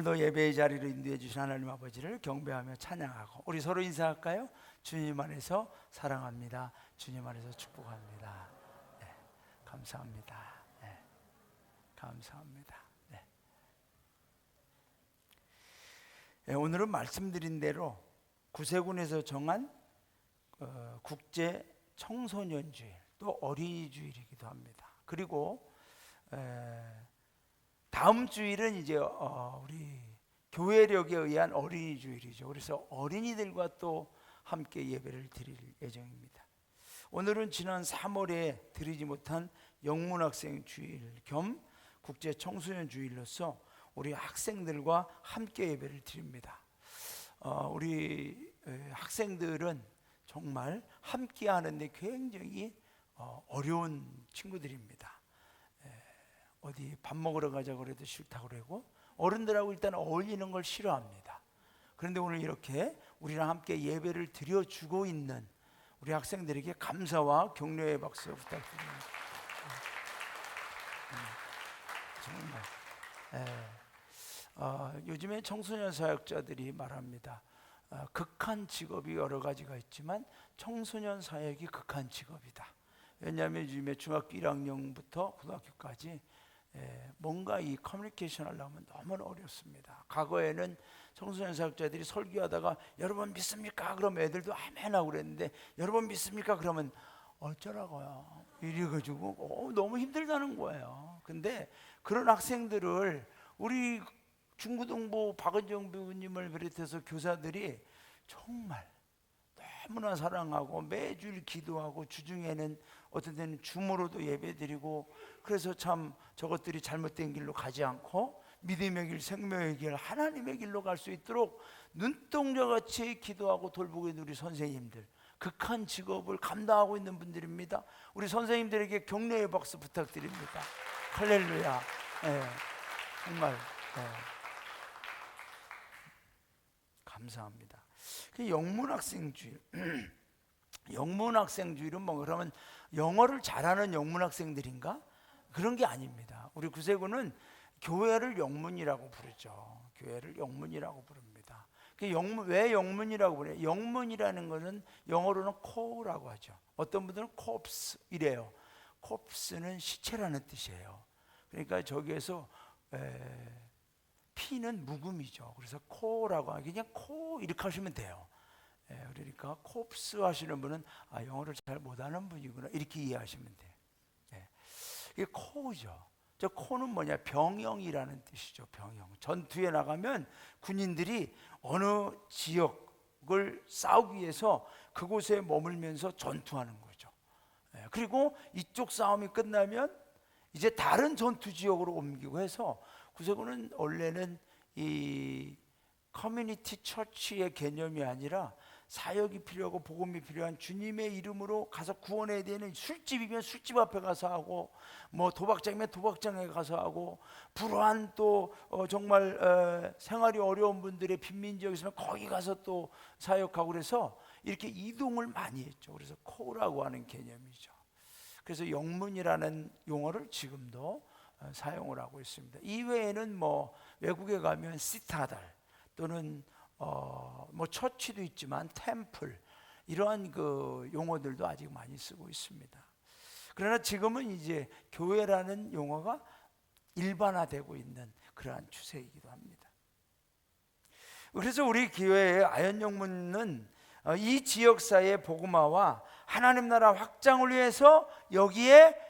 오늘도 예배의 자리로 인도해 주신 하나님 아버지를 경배하며 찬양하고 우리 서로 인사할까요? 주님 안에서 사랑합니다. 주님 안에서 축복합니다. 네, 감사합니다. 네, 감사합니다. 네. 네, 오늘은 말씀드린 대로 구세군에서 정한 국제 청소년주일 또 어린이주일이기도 합니다. 그리고 다음 주일은 이제 우리 교회력에 의한 어린이주일이죠. 그래서 어린이들과 또 함께 예배를 드릴 예정입니다. 오늘은 지난 3월에 드리지 못한 영문학생 주일 겸 국제 청소년 주일로서 우리 학생들과 함께 예배를 드립니다. 우리 학생들은 정말 함께 하는데 굉장히 어려운 친구들입니다. 어디 밥 먹으러 가자고 그래도 싫다고 그러고 어른들하고 일단 어울리는 걸 싫어합니다. 그런데 오늘 이렇게 우리랑 함께 예배를 드려주고 있는 우리 학생들에게 감사와 격려의 박수 부탁드립니다. 정말 요즘에 청소년 사역자들이 말합니다. 극한 직업이 여러 가지가 있지만 청소년 사역이 극한 직업이다. 왜냐하면 요즘에 중학교 1학년부터 고등학교까지 뭔가 이 커뮤니케이션 하려면 너무 어렵습니다. 과거에는 청소년 사역자들이 설교하다가 여러분 믿습니까? 그러면 애들도 아멘 하고 그랬는데 여러분 믿습니까? 그러면 어쩌라고요? 이래가지고 너무 힘들다는 거예요. 근데 그런 학생들을 우리 중고등부 박은정 배우님을 비롯해서 교사들이 정말 너무나 사랑하고 매주일 기도하고 주중에는 어떤 때는 줌으로도 예배드리고 그래서 참 저것들이 잘못된 길로 가지 않고 믿음의 길, 생명의 길, 하나님의 길로 갈 수 있도록 눈동자같이 기도하고 돌보고 있는 우리 선생님들, 극한 직업을 감당하고 있는 분들입니다. 우리 선생님들에게 격려의 박수 부탁드립니다. 할렐루야. 정말 감사합니다. 영문학생주일 영문학생주일은 뭐 그러면 영어를 잘하는 영문학생들인가? 그런 게 아닙니다. 우리 구세군은 교회를 영문이라고 부르죠. 교회를 영문이라고 부릅니다. 왜 영문이라고 부르냐? 영문이라는 것은 영어로는 코어라고 하죠. 어떤 분들은 corpse 이래요. corpse는 시체라는 뜻이에요. 그러니까 저기에서 P는 묵음이죠. 그래서 코라고 하기 그냥 코 이렇게 하시면 돼요. 그러니까 콥스 하시는 분은 영어를 잘 못하는 분이구나 이렇게 이해하시면 돼요. 이게 코죠. 저 코는 뭐냐? 병영이라는 뜻이죠. 병영. 전투에 나가면 군인들이 어느 지역을 싸우기 위해서 그곳에 머물면서 전투하는 거죠. 그리고 이쪽 싸움이 끝나면 이제 다른 전투 지역으로 옮기고 해서 구세군은 원래는 이 커뮤니티 처치의 개념이 아니라 사역이 필요하고 복음이 필요한 주님의 이름으로 가서 구원해야 되는 술집이면 술집 앞에 가서 하고 뭐 도박장이면 도박장에 가서 하고 불우한 또 정말 생활이 어려운 분들의 빈민지역에 있으면 거기 가서 또 사역하고 그래서 이렇게 이동을 많이 했죠. 그래서 코라고 하는 개념이죠. 그래서 영문이라는 용어를 지금도 사용을 하고 있습니다. 이외에는 뭐 외국에 가면 시타달 또는 뭐 처치도 있지만 템플 이러한 그 용어들도 아직 많이 쓰고 있습니다. 그러나 지금은 이제 교회라는 용어가 일반화되고 있는 그러한 추세이기도 합니다. 그래서 우리 교회의 아현영문은 이 지역사회의 복음화와 하나님 나라 확장을 위해서 여기에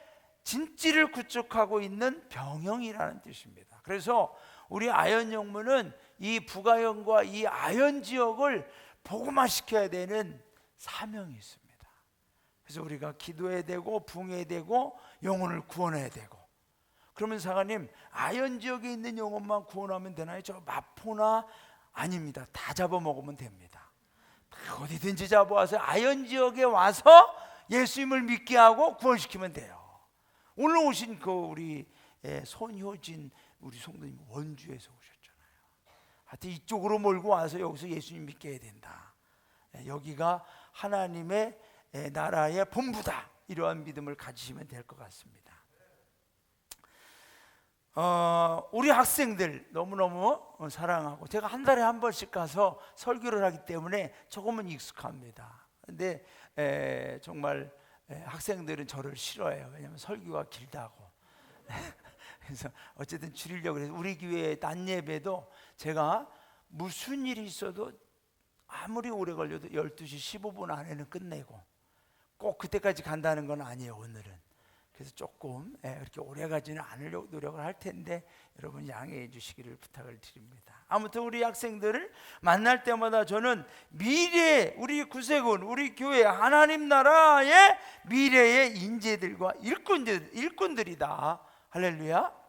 진지를 구축하고 있는 병영이라는 뜻입니다. 그래서 우리 아현영문은 이 북아현과 이 아현 지역을 복음화시켜야 되는 사명이 있습니다. 그래서 우리가 기도해야 되고 붕해야 되고 영혼을 구원해야 되고 그러면 사관님 아현 지역에 있는 영혼만 구원하면 되나요? 저 마포나 아닙니다. 다 잡아먹으면 됩니다. 어디든지 잡아와서 아현 지역에 와서 예수님을 믿게 하고 구원시키면 돼요. 오늘 오신 그 우리 손효진 우리 성도님 원주에서 오셨잖아요. 하여튼 이쪽으로 몰고 와서 여기서 예수님 믿게 해야 된다. 여기가 하나님의 나라의 본부다. 이러한 믿음을 가지시면 될 것 같습니다. 우리 학생들 너무너무 사랑하고 제가 한 달에 한 번씩 가서 설교를 하기 때문에 조금은 익숙합니다. 근데 정말 학생들은 저를 싫어해요. 왜냐하면 설교가 길다고. 그래서 어쨌든 줄이려고 해서 우리 교회 낮 예배도 제가 무슨 일이 있어도 아무리 오래 걸려도 12시 15분 안에는 끝내고, 꼭 그때까지 간다는 건 아니에요 오늘은. 그래서 조금 그렇게 오래 가지는 않으려고 노력을 할 텐데 여러분 양해해 주시기를 부탁을 드립니다. 아무튼 우리 학생들을 만날 때마다 저는 미래, 우리 구세군, 우리 교회, 하나님 나라의 미래의 인재들과 일꾼들이다. 할렐루야.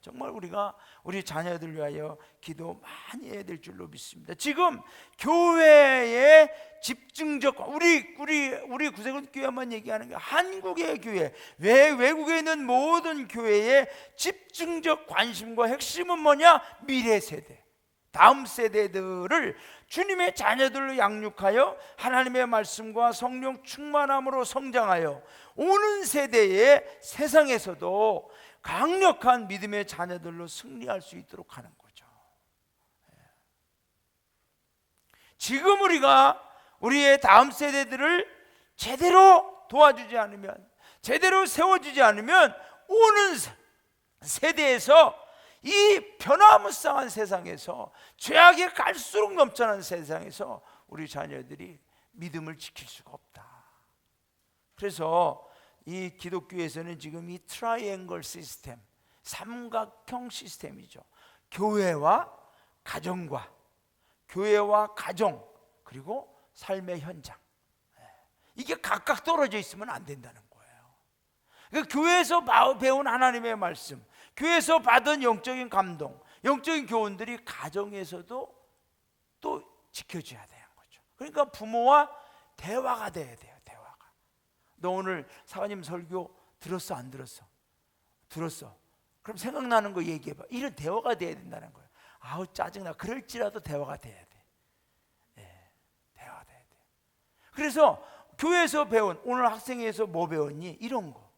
정말 우리가 우리 자녀들 위하여 기도 많이 해야 될 줄로 믿습니다. 지금 교회의 집중적, 우리 구세군 교회만 얘기하는 게 한국의 교회, 외국에 있는 모든 교회의 집중적 관심과 핵심은 뭐냐? 미래 세대, 다음 세대들을 주님의 자녀들로 양육하여 하나님의 말씀과 성령 충만함으로 성장하여 오는 세대의 세상에서도 강력한 믿음의 자녀들로 승리할 수 있도록 하는 거죠. 지금 우리가 우리의 다음 세대들을 제대로 도와주지 않으면, 제대로 세워주지 않으면 오는 세대에서 이 변화무쌍한 세상에서, 죄악이 갈수록 넘쳐나는 세상에서 우리 자녀들이 믿음을 지킬 수가 없다. 그래서 이 기독교에서는 지금 이 트라이앵글 시스템, 삼각형 시스템이죠. 교회와 가정과, 교회와 가정, 그리고 삶의 현장, 이게 각각 떨어져 있으면 안 된다는 거예요. 그러니까 교회에서 배운 하나님의 말씀, 교회에서 받은 영적인 감동, 영적인 교훈들이 가정에서도 또 지켜져야 되는 거죠. 그러니까 부모와 대화가 돼야 돼요. 너 오늘 사관님 설교 들었어 안 들었어? 들었어. 그럼 생각나는 거 얘기해봐. 이런 대화가 돼야 된다는 거예요. 아우 짜증나. 그럴지라도 대화가 돼야 돼. 대화가 돼야 돼. 그래서 교회에서 배운, 오늘 학생회에서 뭐 배웠니? 이런 거.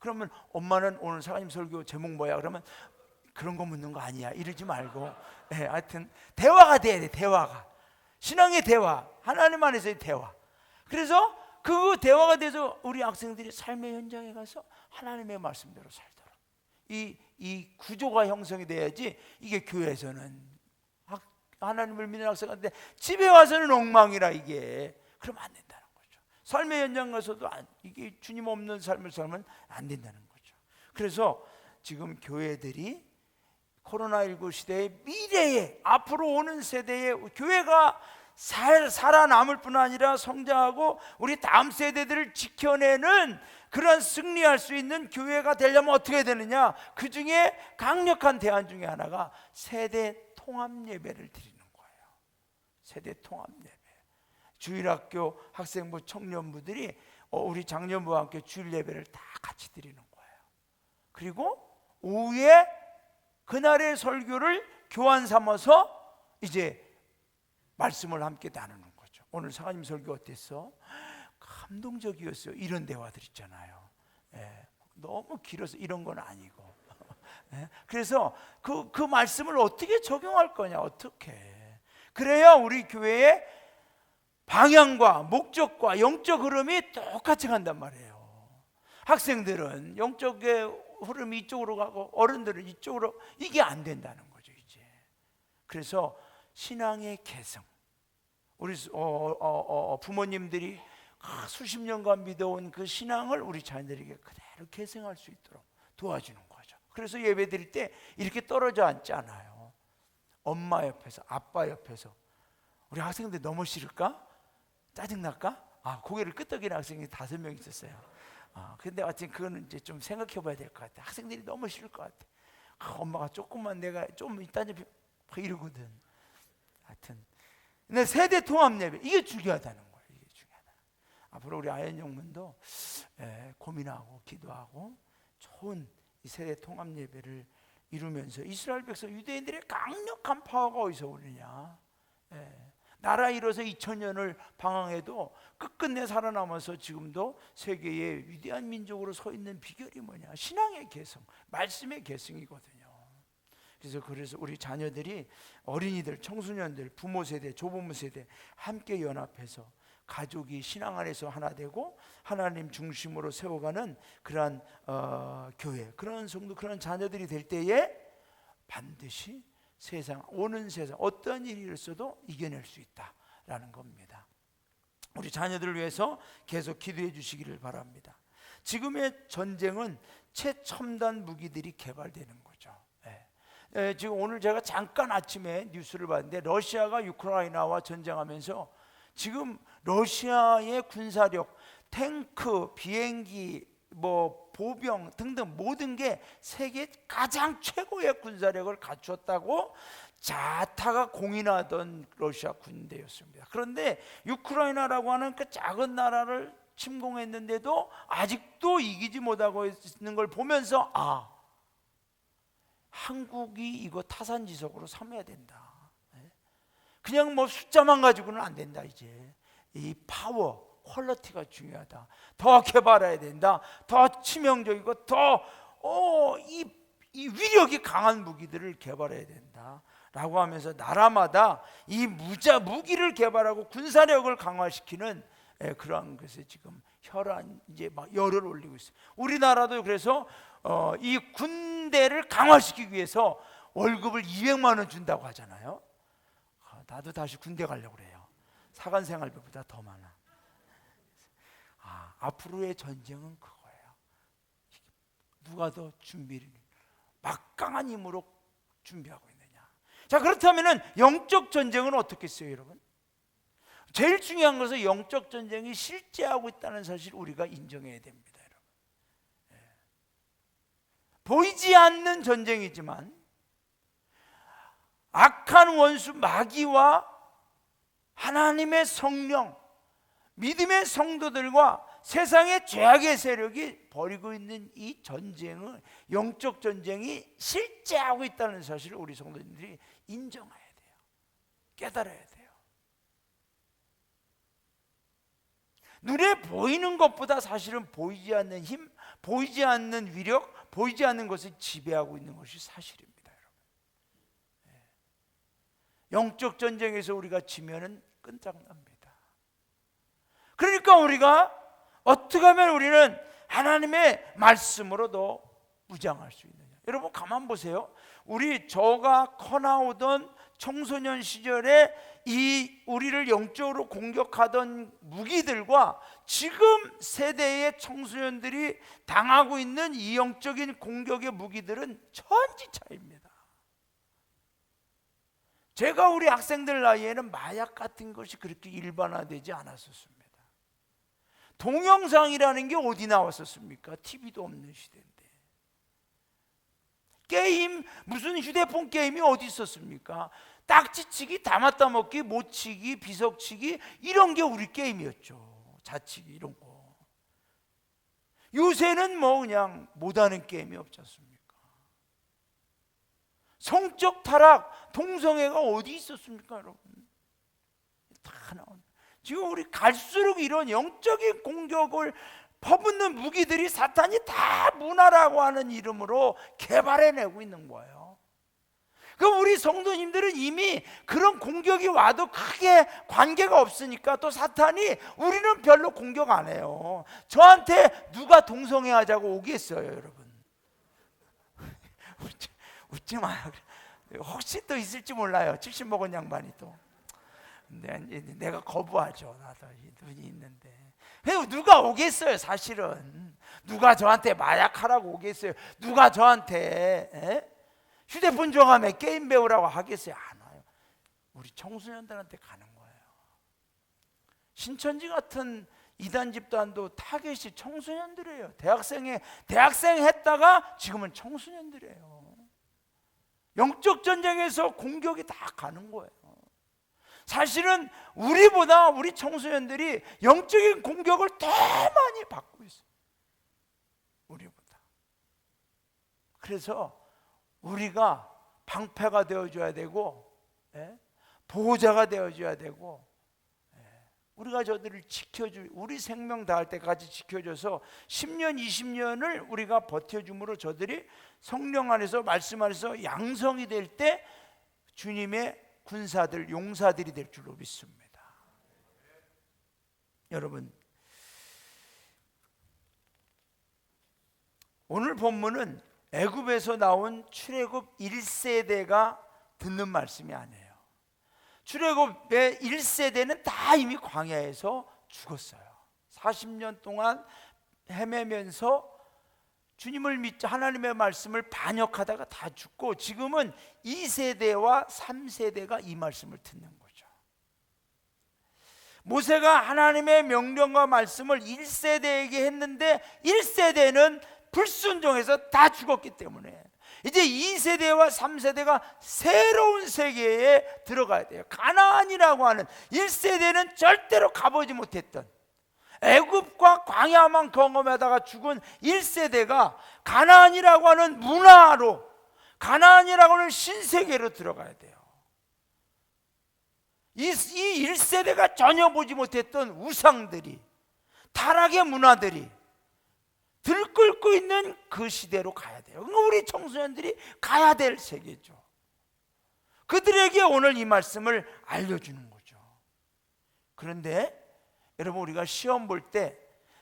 그러면 엄마는 오늘 사관님 설교 제목 뭐야? 그러면 그런 거 묻는 거 아니야. 이러지 말고. 하여튼 대화가 돼야 돼. 대화가. 신앙의 대화, 하나님 안에서의 대화. 그래서 그 대화가 돼서 우리 학생들이 삶의 현장에 가서 하나님의 말씀대로 살도록 이 구조가 형성이 돼야지. 이게 교회에서는 하나님을 믿는 학생한테 집에 와서는 엉망이라, 이게 그러면 안 된다는 거죠. 삶의 현장 가서도 이게 주님 없는 삶을 살면 안 된다는 거죠. 그래서 지금 교회들이 코로나19 시대의 미래에, 앞으로 오는 세대에 교회가 살아남을 뿐 아니라 성장하고 우리 다음 세대들을 지켜내는 그런 승리할 수 있는 교회가 되려면 어떻게 되느냐? 그 중에 강력한 대안 중에 하나가 세대 통합 예배를 드리는 거예요. 세대 통합 예배. 주일학교 학생부 청년부들이 우리 장년부와 함께 주일 예배를 다 같이 드리는 거예요. 그리고 오후에 그날의 설교를 교환 삼아서 이제 말씀을 함께 나누는 거죠. 오늘 사관님 설교 어땠어? 감동적이었어요. 이런 대화들 있잖아요. 너무 길어서 이런 건 아니고. 그래서 그 말씀을 어떻게 적용할 거냐, 어떻게. 그래야 우리 교회의 방향과 목적과 영적 흐름이 똑같이 간단 말이에요. 학생들은 영적의 흐름이 이쪽으로 가고 어른들은 이쪽으로, 이게 안 된다는 거죠 이제. 그래서 신앙의 개성, 우리 부모님들이 수십 년간 믿어온 그 신앙을 우리 자녀들에게 그대로 계승할 수 있도록 도와주는 거죠. 그래서 예배 드릴 때 이렇게 떨어져 앉지 않아요. 엄마 옆에서, 아빠 옆에서. 우리 학생들 너무 싫을까? 짜증날까? 고개를 끄덕이는 학생이 5명 있었어요. 근데 하여튼 그거는 이제 좀 생각해 봐야 될 것 같아. 학생들이 너무 싫을 것 같아. 엄마가 조금만, 내가 좀 이따 좀 이러거든. 하여튼 근데 세대 통합 예배, 이게 중요하다는 거예요. 이게 중요하다. 앞으로 우리 아현영문도 고민하고 기도하고 좋은 이 세대 통합 예배를 이루면서 이스라엘 백성 유대인들의 강력한 파워가 어디서 오느냐? 나라 잃어서 2000년을 방황해도 끝끝내 살아남아서 지금도 세계의 위대한 민족으로 서 있는 비결이 뭐냐? 신앙의 개성, 말씀의 개성이거든요. 그래서 우리 자녀들이, 어린이들, 청소년들, 부모 세대, 조부모 세대 함께 연합해서 가족이 신앙 안에서 하나 되고 하나님 중심으로 세워가는 그러한 교회, 그런 성도, 그런 자녀들이 될 때에 반드시 오는 세상 어떠한 일이 있어도 이겨낼 수 있다라는 겁니다. 우리 자녀들을 위해서 계속 기도해 주시기를 바랍니다. 지금의 전쟁은 최첨단 무기들이 개발되는 거죠. 지금 오늘 제가 잠깐 아침에 뉴스를 봤는데, 러시아가 우크라이나와 전쟁하면서 지금 러시아의 군사력, 탱크, 비행기, 보병 등등 모든 게 세계 가장 최고의 군사력을 갖추었다고 자타가 공인하던 러시아 군대였습니다. 그런데 우크라이나라고 하는 그 작은 나라를 침공했는데도 아직도 이기지 못하고 있는 걸 보면서 한국이 이거 타산지석으로 삼아야 된다. 그냥 숫자만 가지고는 안 된다. 이제 이 파워, 퀄리티가 중요하다. 더 개발해야 된다. 더 치명적이고 더 이 위력이 강한 무기들을 개발해야 된다 라고 하면서 나라마다 이 무기를 개발하고 군사력을 강화시키는 그러한 것에 지금 이제 막 열을 올리고 있어요. 우리나라도 그래서 이 군대를 강화시키기 위해서 월급을 200만 원 준다고 하잖아요. 나도 다시 군대 가려고 그래요. 사관 생활비보다 더 많아. 앞으로의 전쟁은 그거예요. 누가 더 준비를 막강한 힘으로 준비하고 있느냐. 자, 그렇다면은 영적 전쟁은 어떻겠어요, 여러분? 제일 중요한 것은 영적 전쟁이 실제하고 있다는 사실 우리가 인정해야 됩니다, 여러분. 보이지 않는 전쟁이지만 악한 원수 마귀와 하나님의 성령, 믿음의 성도들과 세상의 죄악의 세력이 벌이고 있는 이 전쟁은, 영적 전쟁이 실제하고 있다는 사실을 우리 성도님들이 인정해야 돼요. 깨달아야 돼요. 눈에 보이는 것보다 사실은 보이지 않는 힘, 보이지 않는 위력, 보이지 않는 것을 지배하고 있는 것이 사실입니다, 여러분. 영적 전쟁에서 우리가 지면은 끝장납니다. 그러니까 우리가 어떻게 하면 우리는 하나님의 말씀으로도 무장할 수 있느냐. 여러분 가만 보세요. 저가 커나오던 청소년 시절에 이 우리를 영적으로 공격하던 무기들과 지금 세대의 청소년들이 당하고 있는 이 영적인 공격의 무기들은 천지 차이입니다. 제가 우리 학생들 나이에는 마약 같은 것이 그렇게 일반화되지 않았었습니다. 동영상이라는 게 어디 나왔었습니까? TV도 없는 시대인데. 게임, 무슨 휴대폰 게임이 어디 있었습니까? 딱지치기, 담았다 먹기, 못치기, 비석치기, 이런 게 우리 게임이었죠. 자치기 이런 거. 요새는 그냥 못하는 게임이 없지 않습니까? 성적 타락, 동성애가 어디 있었습니까, 여러분? 다 나온. 지금 우리 갈수록 이런 영적인 공격을 퍼붓는 무기들이 사탄이 다 문화라고 하는 이름으로 개발해내고 있는 거예요. 그럼 우리 성도님들은 이미 그런 공격이 와도 크게 관계가 없으니까, 또 사탄이 우리는 별로 공격 안 해요. 저한테 누가 동성애 하자고 오겠어요, 여러분? 웃지 마요. 혹시 또 있을지 몰라요. 70 먹은 양반이 또. 내가 거부하죠. 나도 눈이 있는데. 누가 오겠어요, 사실은. 누가 저한테 마약하라고 오겠어요? 누가 저한테 휴대폰 줘가며 게임 배우라고 하겠어요? 안 와요. 우리 청소년들한테 가는 거예요. 신천지 같은 이단 집단도 타겟이 청소년들이에요. 대학생 했다가 지금은 청소년들이에요. 영적 전쟁에서 공격이 다 가는 거예요. 사실은 우리보다 우리 청소년들이 영적인 공격을 더 많이 받고 있어요. 우리보다. 그래서 우리가 방패가 되어줘야 되고, 보호자가 되어줘야 되고, 우리가 저들을 우리 생명 다할 때까지 지켜줘서 10년 20년을 우리가 버텨줌으로 저들이 성령 안에서 말씀 안에서 양성이 될 때 주님의 군사들, 용사들이 될 줄로 믿습니다. 여러분, 오늘 본문은 애굽에서 나온 출애굽 1세대가 듣는 말씀이 아니에요. 출애굽의 1세대는 다 이미 광야에서 죽었어요. 40년 동안 헤매면서 주님을 믿지 하나님의 말씀을 반역하다가 다 죽고, 지금은 2세대와 3세대가 이 말씀을 듣는 거죠. 모세가 하나님의 명령과 말씀을 1세대에게 했는데 1세대는 불순종해서 다 죽었기 때문에 이제 2세대와 3세대가 새로운 세계에 들어가야 돼요. 가나안이라고 하는 1세대는 절대로 가보지 못했던, 애굽과 광야만 경험하다가 죽은 1세대가 가나안이라고 하는 문화로, 가나안이라고 하는 신세계로 들어가야 돼요. 이 1세대가 전혀 보지 못했던 우상들이, 타락의 문화들이 들끓고 있는 그 시대로 가야 돼요. 우리 청소년들이 가야 될 세계죠. 그들에게 오늘 이 말씀을 알려주는 거죠. 그런데 여러분, 우리가 시험 볼 때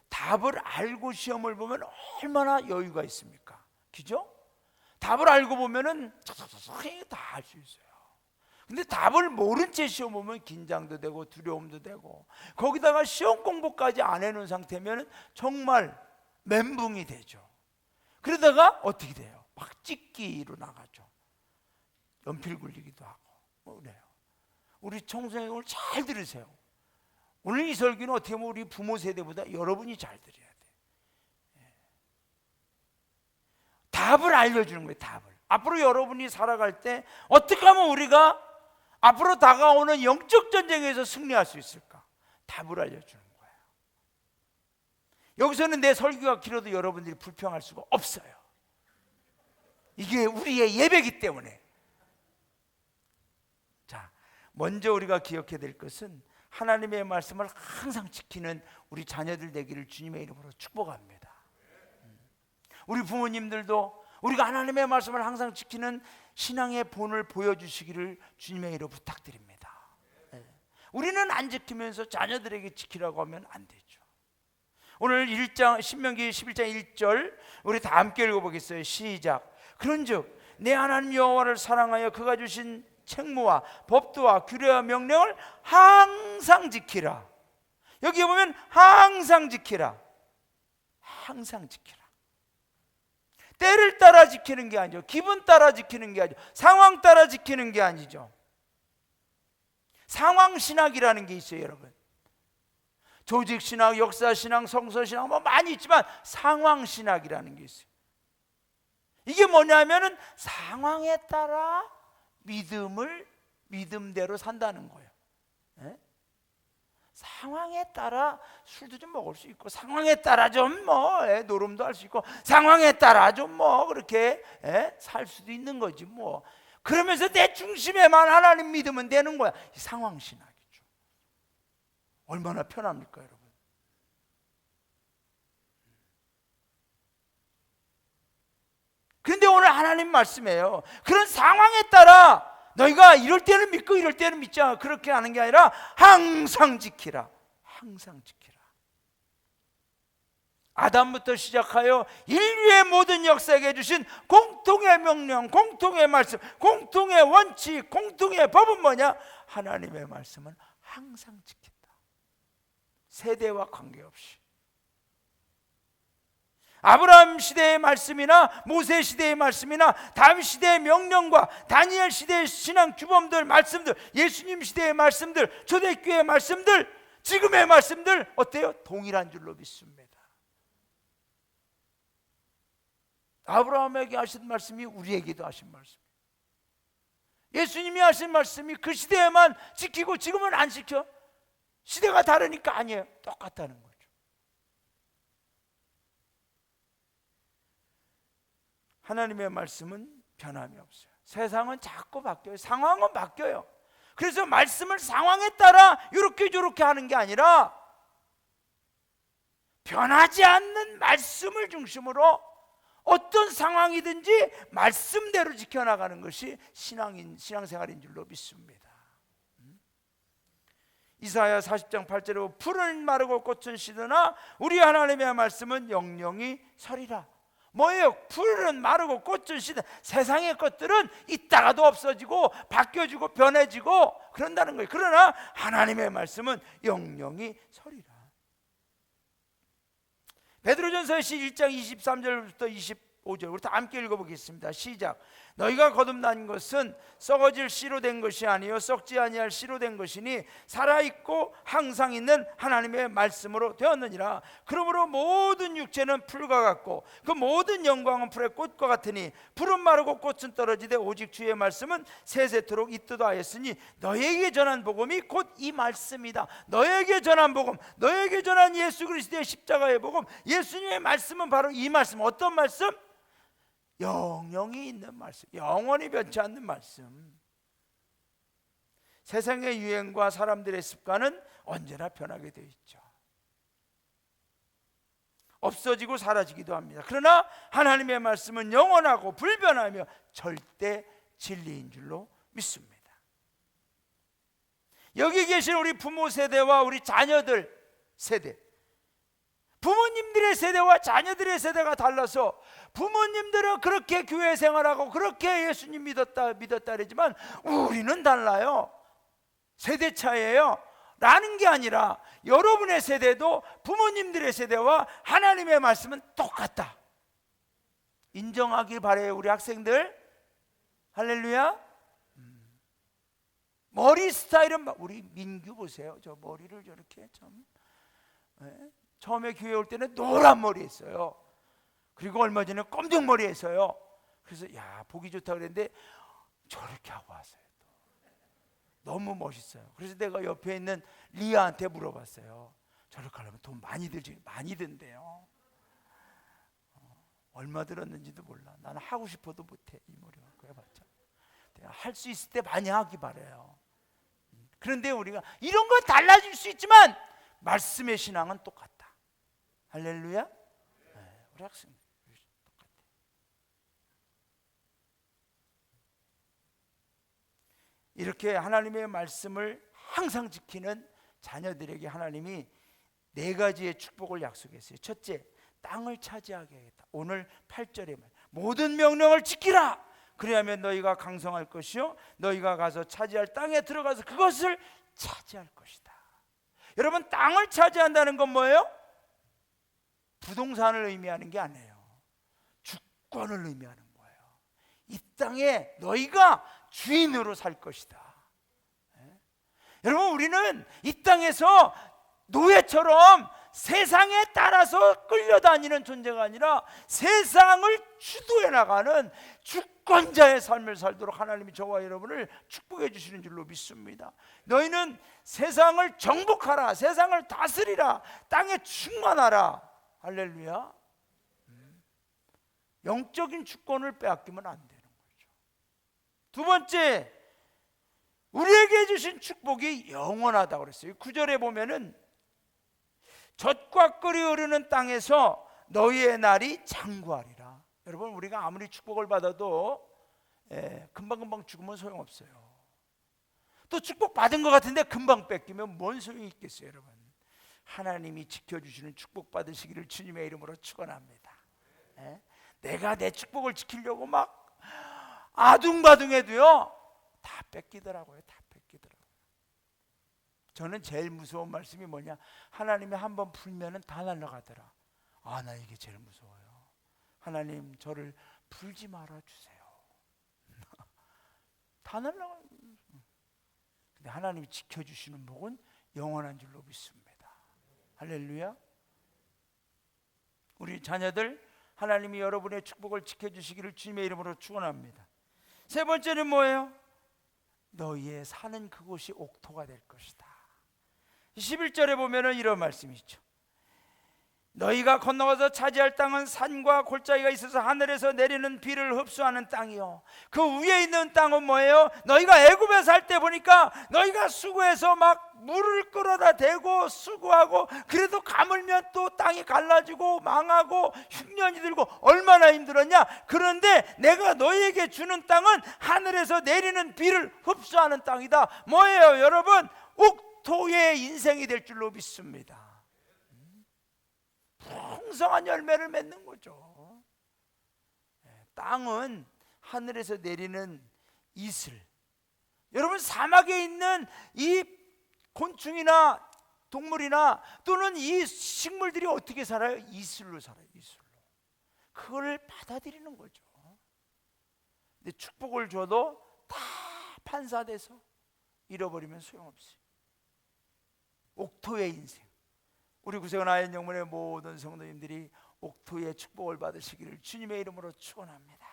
답을 알고 시험을 보면 얼마나 여유가 있습니까? 그죠? 답을 알고 보면은 다 할 수 있어요. 근데 답을 모른 채 시험 보면 긴장도 되고 두려움도 되고, 거기다가 시험 공부까지 안 해놓은 상태면 정말 멘붕이 되죠. 그러다가 어떻게 돼요? 막 찍기로 나가죠. 연필 굴리기도 하고 뭐 그래요. 우리 청소년 오늘 잘 들으세요. 오늘 이 설교는 어떻게 보면 우리 부모 세대보다 여러분이 잘 들어야 돼요. 답을 알려주는 거예요. 답을. 앞으로 여러분이 살아갈 때 어떻게 하면 우리가 앞으로 다가오는 영적 전쟁에서 승리할 수 있을까? 답을 알려주는 거예요. 여기서는 내 설교가 길어도 여러분들이 불평할 수가 없어요. 이게 우리의 예배이기 때문에. 자, 먼저 우리가 기억해야 될 것은 하나님의 말씀을 항상 지키는 우리 자녀들 되기를 주님의 이름으로 축복합니다. 우리 부모님들도 우리가 하나님의 말씀을 항상 지키는 신앙의 본을 보여주시기를 주님의 이름으로 부탁드립니다. 우리는 안 지키면서 자녀들에게 지키라고 하면 안 되죠. 오늘 1장 신명기 11장 1절 우리 다 함께 읽어보겠어요. 시작. 그런즉 내 하나님 여호와를 사랑하여 그가 주신 책무와 법도와 규례와 명령을 항상 지키라. 여기 보면 항상 지키라. 항상 지키라. 때를 따라 지키는 게 아니죠. 기분 따라 지키는 게 아니죠. 상황 따라 지키는 게 아니죠. 상황신학이라는 게 있어요, 여러분. 조직신학, 역사신학, 성서신학 뭐 많이 있지만 상황신학이라는 게 있어요. 이게 뭐냐면은 상황에 따라 믿음대로 산다는 거예요. 네? 상황에 따라 술도 좀 먹을 수 있고, 상황에 따라 좀 노름도 할 수 있고, 상황에 따라 좀 그렇게 살 수도 있는 거지 뭐. 그러면서 내 중심에만 하나님 믿으면 되는 거야. 이 상황신학이죠. 얼마나 편합니까, 여러분? 그런데 오늘 하나님 말씀이에요. 그런 상황에 따라 너희가 이럴 때는 믿고 이럴 때는 믿지 않아, 그렇게 하는 게 아니라 항상 지키라. 항상 지키라. 아담부터 시작하여 인류의 모든 역사에게 주신 공통의 명령, 공통의 말씀, 공통의 원칙, 공통의 법은 뭐냐? 하나님의 말씀은 항상 지킨다. 세대와 관계없이. 아브라함 시대의 말씀이나 모세 시대의 말씀이나 다윗 시대의 명령과 다니엘 시대의 신앙 규범들, 말씀들, 예수님 시대의 말씀들, 초대교회의 말씀들, 지금의 말씀들 어때요? 동일한 줄로 믿습니다. 아브라함에게 하신 말씀이 우리에게도 하신 말씀. 예수님이 하신 말씀이 그 시대에만 지키고 지금은 안 지켜? 시대가 다르니까 아니에요. 똑같다는 거죠. 하나님의 말씀은 변함이 없어요. 세상은 자꾸 바뀌어요. 상황은 바뀌어요. 그래서 말씀을 상황에 따라 이렇게 저렇게 하는 게 아니라 변하지 않는 말씀을 중심으로 어떤 상황이든지 말씀대로 지켜나가는 것이 신앙생활인 줄로 믿습니다. 이사야 40장 8절에 풀은 마르고 꽃은 시드나 우리 하나님의 말씀은 영영이 서리라. 뭐예요? 풀은 마르고 꽃은 시드. 세상의 것들은 있다가도 없어지고 바뀌어지고 변해지고 그런다는 거예요. 그러나 하나님의 말씀은 영영이 서리라. 베드로전서 1장 23절부터 25절 우리 다 함께 읽어보겠습니다. 시작. 너희가 거듭난 것은 썩어질 씨로 된 것이 아니요 썩지 아니할 씨로 된 것이니 살아있고 항상 있는 하나님의 말씀으로 되었느니라. 그러므로 모든 육체는 풀과 같고 그 모든 영광은 풀의 꽃과 같으니 풀은 마르고 꽃은 떨어지되 오직 주의 말씀은 세세토록 있도다 하였으니 너희에게 전한 복음이 곧 이 말씀이다. 너희에게 전한 복음, 너희에게 전한 예수 그리스도의 십자가의 복음, 예수님의 말씀은 바로 이 말씀. 어떤 말씀? 영영이 있는 말씀, 영원히 변치 않는 말씀. 세상의 유행과 사람들의 습관은 언제나 변하게 되어 있죠. 없어지고 사라지기도 합니다. 그러나 하나님의 말씀은 영원하고 불변하며 절대 진리인 줄로 믿습니다. 여기 계신 우리 부모 세대와 우리 자녀들 세대, 부모님들의 세대와 자녀들의 세대가 달라서 부모님들은 그렇게 교회 생활하고 그렇게 예수님 믿었다 그러지만 우리는 달라요. 세대 차이예요. 라는 게 아니라 여러분의 세대도 부모님들의 세대와 하나님의 말씀은 똑같다. 인정하길 바라요, 우리 학생들. 할렐루야. 머리 스타일은 우리 민규 보세요. 저 머리를 저렇게 참. 처음에 교회 올 때는 노란 머리 했어요. 그리고 얼마 전에 검정 머리 했어요. 그래서 야, 보기 좋다 그랬는데 저렇게 하고 왔어요. 또. 너무 멋있어요. 그래서 내가 옆에 있는 리아한테 물어봤어요. 저렇게 하려면 돈 많이 들지? 많이 든대요. 얼마 들었는지도 몰라. 나는 하고 싶어도 못해. 이 머리 갖고 해봤자. 할 수 있을 때 많이 하기 바라요. 그런데 우리가 이런 건 달라질 수 있지만 말씀의 신앙은 똑같다. 할렐루야. 네, 우리 학생 똑같아. 이렇게 하나님의 말씀을 항상 지키는 자녀들에게 하나님이 4가지의 축복을 약속했어요. 첫째, 땅을 차지하게 하겠다. 오늘 8절에 모든 명령을 지키라. 그리하면 너희가 강성할 것이요 너희가 가서 차지할 땅에 들어가서 그것을 차지할 것이다. 여러분, 땅을 차지한다는 건 뭐예요? 부동산을 의미하는 게 아니에요. 주권을 의미하는 거예요. 이 땅에 너희가 주인으로 살 것이다. 여러분, 우리는 이 땅에서 노예처럼 세상에 따라서 끌려다니는 존재가 아니라 세상을 주도해 나가는 주권자의 삶을 살도록 하나님이 저와 여러분을 축복해 주시는 줄로 믿습니다. 너희는 세상을 정복하라, 세상을 다스리라, 땅에 충만하라. 할렐루야. 영적인 주권을 빼앗기면 안 되는 거죠. 두 번째, 우리에게 주신 축복이 영원하다고 그랬어요. 9절에 보면은 젖과 꿀이 흐르는 땅에서 너희의 날이 장구하리라. 여러분, 우리가 아무리 축복을 받아도 금방금방 죽으면 소용없어요. 또 축복 받은 것 같은데 금방 뺏기면 뭔 소용이 있겠어요. 여러분, 하나님이 지켜주시는 축복 받으시기를 주님의 이름으로 축원합니다. 내가 내 축복을 지키려고 막 아둥바둥해도요 다 뺏기더라고요. 다 뺏기더라고요. 저는 제일 무서운 말씀이 뭐냐, 하나님이 한번 풀면은 다 날아가더라. 아, 나 이게 제일 무서워요. 하나님, 저를 풀지 말아 주세요. 다 날아가. 근데 하나님이 지켜주시는 복은 영원한 줄로 믿습니다. 할렐루야. 우리 자녀들, 하나님이 여러분의 축복을 지켜주시기를 주님의 이름으로 축원합니다. 세 번째는 뭐예요? 너희의 사는 그곳이 옥토가 될 것이다. 11절에 보면은 이런 말씀이 있죠. 너희가 건너가서 차지할 땅은 산과 골짜기가 있어서 하늘에서 내리는 비를 흡수하는 땅이요. 그 위에 있는 땅은 뭐예요? 너희가 애굽에 살 때 보니까 너희가 수고해서 막 물을 끌어다 대고 수고하고, 그래도 가물면 또 땅이 갈라지고 망하고 흉년이 들고 얼마나 힘들었냐. 그런데 내가 너희에게 주는 땅은 하늘에서 내리는 비를 흡수하는 땅이다. 뭐예요 여러분? 옥토의 인생이 될 줄로 믿습니다. 풍성한 열매를 맺는 거죠. 땅은 하늘에서 내리는 이슬. 여러분, 사막에 있는 이 곤충이나 동물이나 또는 이 식물들이 어떻게 살아요? 이슬로 살아요. 이슬로. 그걸 받아들이는 거죠. 근데 축복을 줘도 다 판사돼서 잃어버리면 소용없어요. 옥토의 인생. 우리 구세군 아현 영문의 모든 성도님들이 옥토의 축복을 받으시기를 주님의 이름으로 축원합니다.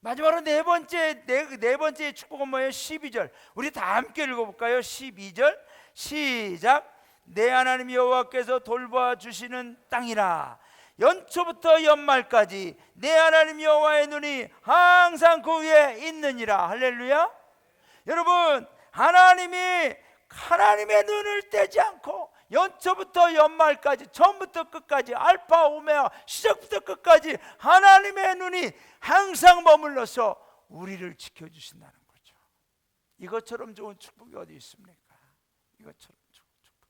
마지막으로 네 번째 축복은 뭐예요? 12절. 우리 다 함께 읽어볼까요? 12절 시작. 내 하나님 여호와께서 돌봐 주시는 땅이라. 연초부터 연말까지 내 하나님 여호와의 눈이 항상 그 위에 있느니라. 할렐루야. 여러분, 하나님의 눈을 떼지 않고 연초부터 연말까지, 처음부터 끝까지, 알파 오메가, 시작부터 끝까지 하나님의 눈이 항상 머물러서 우리를 지켜주신다는 거죠. 이것처럼 좋은 축복이 어디 있습니까? 이것처럼 좋은 축복.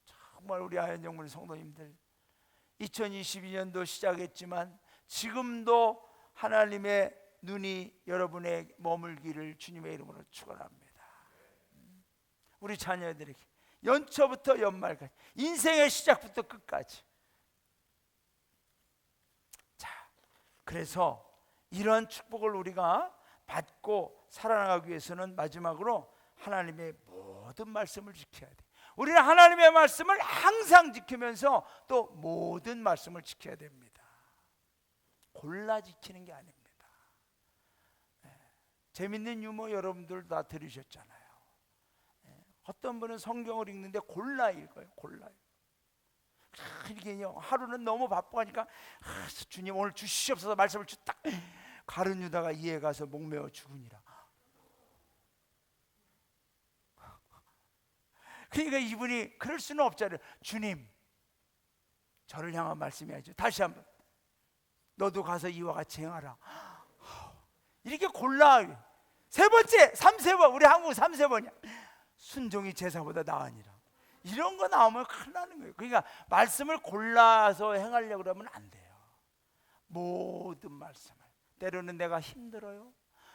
정말 우리 아현 영문 성도님들, 2022년도 시작했지만 지금도 하나님의 눈이 여러분의 머물기를 주님의 이름으로 축원합니다. 우리 자녀들에게 연초부터 연말까지, 인생의 시작부터 끝까지. 자, 그래서 이런 축복을 우리가 받고 살아나가기 위해서는 마지막으로 하나님의 모든 말씀을 지켜야 돼. 우리는 하나님의 말씀을 항상 지키면서 또 모든 말씀을 지켜야 됩니다. 골라 지키는 게 아닙니다. 재밌는 유머 여러분들 다 들으셨잖아요. 어떤 분은 성경을 읽는데 골라 읽어요. 골라. 이게 하루는 너무 바쁘니까 주님 오늘 주시옵소서 말씀을 딱 가룟 유다가 이에 가서 목매어 죽으니라. 그러니까 이분이 그럴 수는 없잖아요. 주님, 저를 향한 말씀이야죠. 다시 한번, 너도 가서 이와 같이 행하라. 이렇게 골라. 세 번째, 3세번, 우리 한국 3세번이야. 순종이 제사보다 나으니라. 이런 거 나오면 큰일 나는 거예요. 그러니까 말씀을 골라서 행하려고 그러면 안 돼요. 모든 말씀을. 때로는 내가 힘들어요.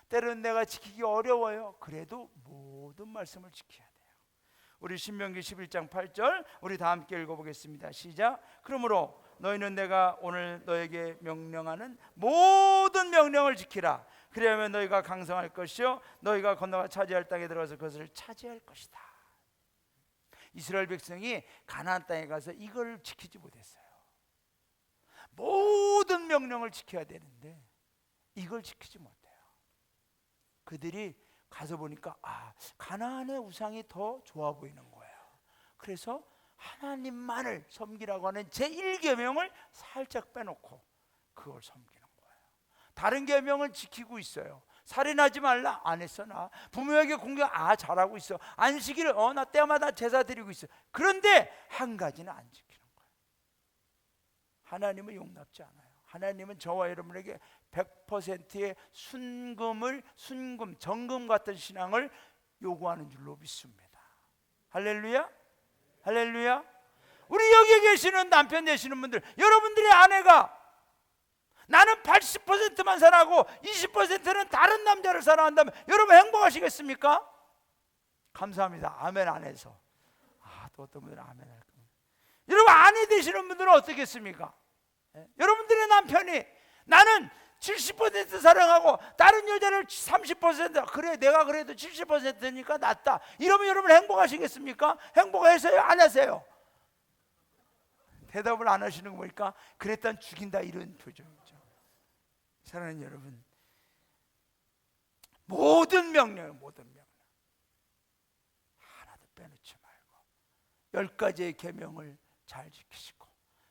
때로는 내가 지키기 어려워요. 그래도 모든 말씀을 지켜야 돼요. 우리 신명기 11장 8절 우리 다 함께 읽어보겠습니다. 시작. 그러므로 너희는 내가 오늘 너에게 명령하는 모든 명령을 지키라. 그리하면 너희가 강성할 것이요 너희가 건너가 차지할 땅에 들어가서 그것을 차지할 것이다. 이스라엘 백성이 가나안 땅에 가서 이걸 지키지 못했어요. 모든 명령을 지켜야 되는데 이걸 지키지 못해요. 그들이 가서 보니까 가나안의 우상이 더 좋아 보이는 거예요. 그래서 하나님만을 섬기라고 하는 제1계명을 살짝 빼놓고 그걸 섬기는 거예요. 다른 계명은 지키고 있어요. 살인하지 말라, 안 했어. 나 부모에게 공경, 잘하고 있어. 안식일을 나 때마다 제사 드리고 있어. 그런데 한 가지는 안 지키는 거예요. 하나님은 용납지 않아요. 하나님은 저와 여러분에게 100%의 정금 같은 신앙을 요구하는 줄로 믿습니다. 할렐루야. 할렐루야. 우리 여기 계시는 남편 되시는 분들, 여러분들의 아내가 나는 80%만 사랑하고 20%는 다른 남자를 사랑한다면 여러분 행복하시겠습니까? 감사합니다. 아멘 안 해서. 또 어떤 분들은 아멘 할 겁니다. 여러분 아내 되시는 분들은 어떻겠습니까? 여러분들의 남편이 나는 70% 사랑하고 다른 여자를 30%, 그래 내가 그래도 70%니까 낫다, 이러면 여러분 행복하시겠습니까? 행복하세요? 안 하세요? 대답을 안 하시는 거 보니까 그랬단 죽인다 이런 표정이죠. 사랑하는 여러분, 모든 명령 하나도 빼놓지 말고 10가지의 계명을 잘 잘 지키시고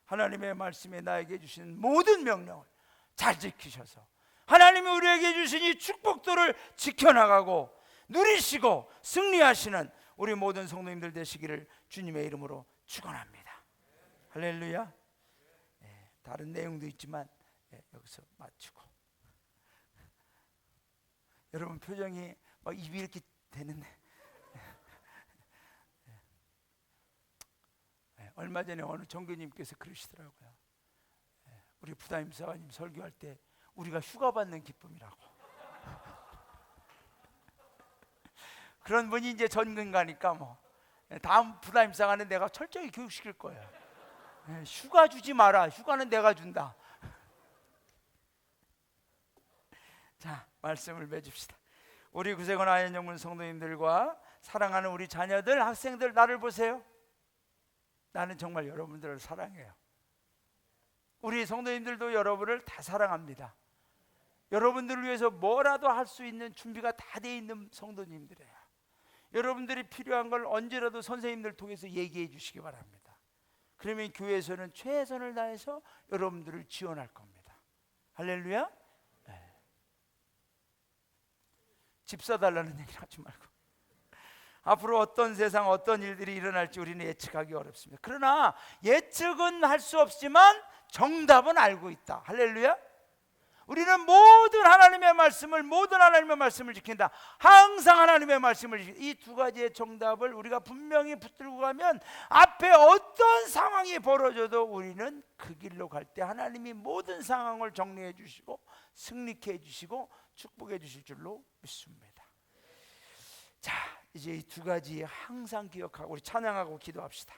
하나님의 말씀에 나에게 주신 모든 명령을 잘 지키셔서 하나님이 우리에게 주신 이 축복들을 지켜나가고 누리시고 승리하시는 우리 모든 성도님들 되시기를 주님의 이름으로 축원합니다. 할렐루야. 다른 내용도 있지만 여기서 마치고, 여러분 표정이 막 입이 이렇게 되는데 얼마 전에 어느 종교님께서 그러시더라고요. 우리 부담임 사관님 설교할 때 우리가 휴가 받는 기쁨이라고. 그런 분이 이제 전근 가니까 뭐 다음 부담임 사관은 내가 철저히 교육시킬 거예요. 휴가 주지 마라. 휴가는 내가 준다. 자, 말씀을 맺읍시다. 우리 구세군 아현영문 성도님들과 사랑하는 우리 자녀들, 학생들, 나를 보세요. 나는 정말 여러분들을 사랑해요. 우리 성도님들도 여러분을 다 사랑합니다. 여러분들을 위해서 뭐라도 할 수 있는 준비가 다 돼 있는 성도님들이에요. 여러분들이 필요한 걸 언제라도 선생님들 통해서 얘기해 주시기 바랍니다. 그러면 교회에서는 최선을 다해서 여러분들을 지원할 겁니다. 할렐루야. 집 사달라는 얘기를 하지 말고, 앞으로 어떤 세상 어떤 일들이 일어날지 우리는 예측하기 어렵습니다. 그러나 예측은 할 수 없지만 정답은 알고 있다. 할렐루야. 우리는 모든 하나님의 말씀을 지킨다. 항상 하나님의 말씀을 지킨다. 이 두 가지의 정답을 우리가 분명히 붙들고 가면 앞에 어떤 상황이 벌어져도 우리는 그 길로 갈 때 하나님이 모든 상황을 정리해 주시고 승리케 해 주시고 축복해 주실 줄로 믿습니다. 자, 이제 이 두 가지 항상 기억하고 우리 찬양하고 기도합시다.